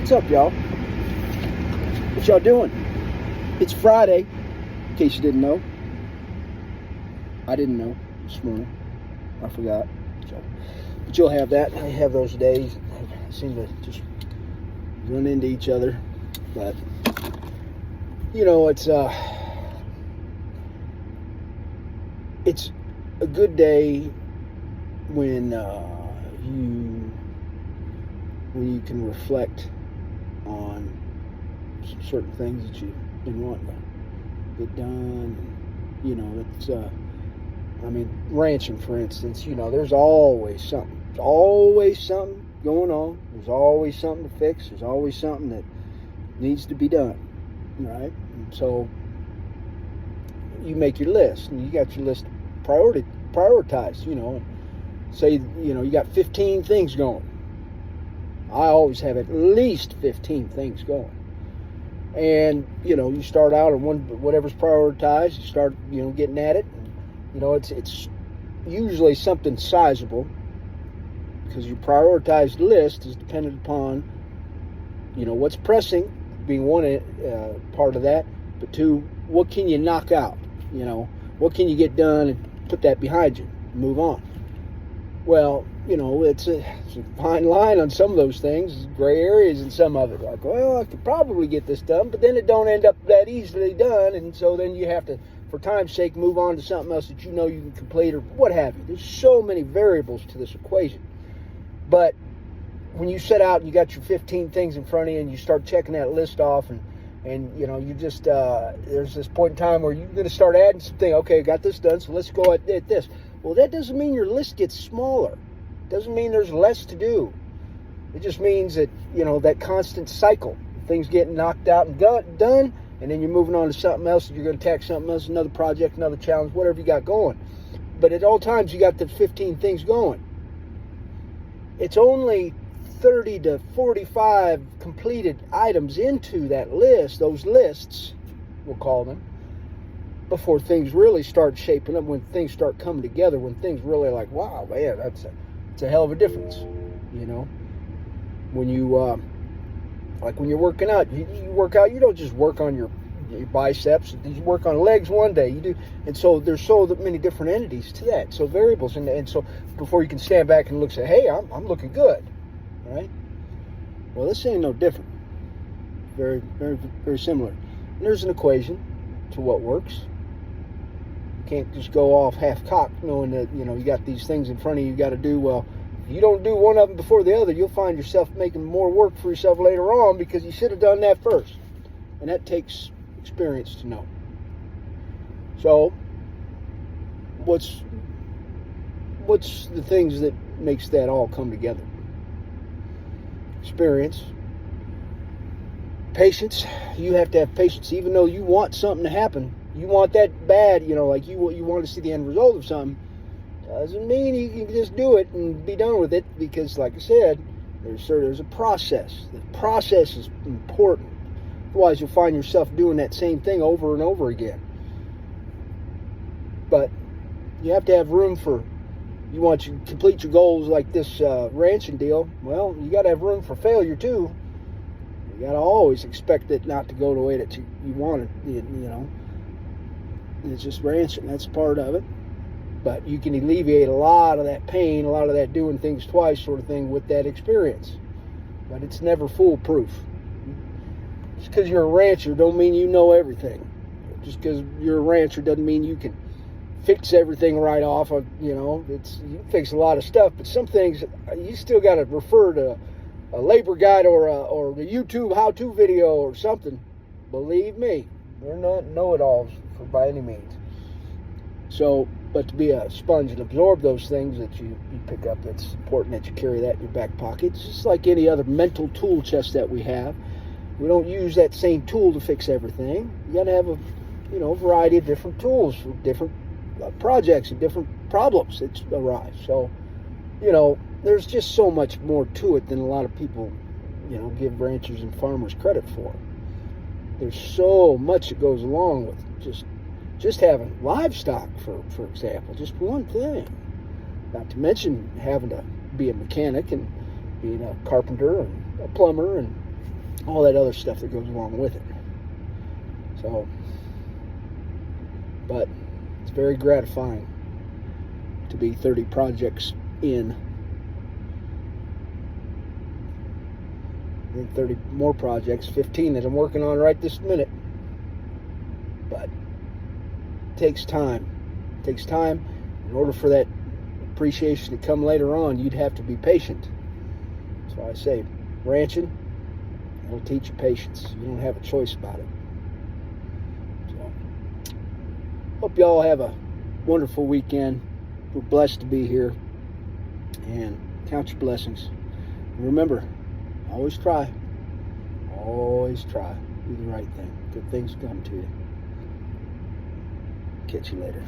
What's up, y'all? What y'all doing? It's Friday, in case you didn't know. I didn't know this morning. I forgot. So, but you'll have that. I have those days. I seem to just run into each other. But, it's a good day when you can reflect on some certain things that you've been wanting to get done. It's ranching, for instance. There's always something. There's always something going on. There's always something to fix. There's always something that needs to be done, right? And so you make your list, and you got your list prioritized. And say you got 15 things going. I always have at least 15 things going. And, you start out on whatever's prioritized, you start, getting at it. And, it's usually something sizable, because your prioritized list is dependent upon, what's pressing, being one part of that, but two, what can you knock out? What can you get done and put that behind you and move on? Well, it's a fine line on some of those things, gray areas in some of it. Like, well, I could probably get this done, but then it don't end up that easily done, and so then you have to, for time's sake, move on to something else that you can complete or what have you. There's so many variables to this equation. But when you set out and you got your 15 things in front of you and you start checking that list off, and you just, there's this point in time where you're going to start adding something. Okay, got this done, so let's go at this. Well, that doesn't mean your list gets smaller. It doesn't mean there's less to do. It just means that, that constant cycle, things getting knocked out and done, and then you're moving on to something else, and you're going to tackle something else, another project, another challenge, whatever you got going. But at all times, you got the 15 things going. It's only 30 to 45 completed items into that list, those lists, we'll call them, before things really start shaping up, when things start coming together, when things really like, wow, man, it's a hell of a difference. When you, like when you're working out, you work out, you don't just work on your biceps, you work on legs one day, you do, and so there's so many different entities to that, so variables, and so before you can stand back and look and say, hey, I'm looking good, right? Well, this ain't no different. Very, very, very similar. And there's an equation to what works. Can't just go off half-cocked knowing that, you got these things in front of you got to do. Well, if you don't do one of them before the other, you'll find yourself making more work for yourself later on, because you should have done that first. And that takes experience to know. So, what's the things that makes that all come together? Experience. Patience. You have to have patience. Even though you want something to happen, you want that bad, like you want to see the end result of something, doesn't mean you can just do it and be done with it, because, like I said, there's a process. The process is important. Otherwise, you'll find yourself doing that same thing over and over again. But you have to have room for, you want to complete your goals like this ranching deal, well, you got to have room for failure too. You got to always expect it not to go the way that you want it, It's just ranching. That's part of it. But you can alleviate a lot of that pain, a lot of that doing things twice sort of thing with that experience. But it's never foolproof. Just because you're a rancher don't mean you know everything. Just because you're a rancher doesn't mean you can fix everything right off. You can fix a lot of stuff, but some things you still got to refer to a labor guide or the YouTube how-to video or something. Believe me, we're not know-it-alls by any means. So, but to be a sponge and absorb those things that you pick up, it's important that you carry that in your back pocket. It's just like any other mental tool chest that we have. We don't use that same tool to fix everything. You got to have a variety of different tools for different projects and different problems that arise. So, there's just so much more to it than a lot of people, give ranchers and farmers credit for. There's so much that goes along with just having livestock, for example, just one thing. Not to mention having to be a mechanic and being a carpenter and a plumber and all that other stuff that goes along with it. So, but it's very gratifying to be 30 projects in. And 30 more projects, 15 that I'm working on right this minute. But it takes time. It takes time. In order for that appreciation to come later on, you'd have to be patient. So I say, ranching, it'll teach you patience. You don't have a choice about it. So, hope y'all have a wonderful weekend. We're blessed to be here. And count your blessings. And remember, always try. Always try. Do the right thing. Good things come to you. Catch you later.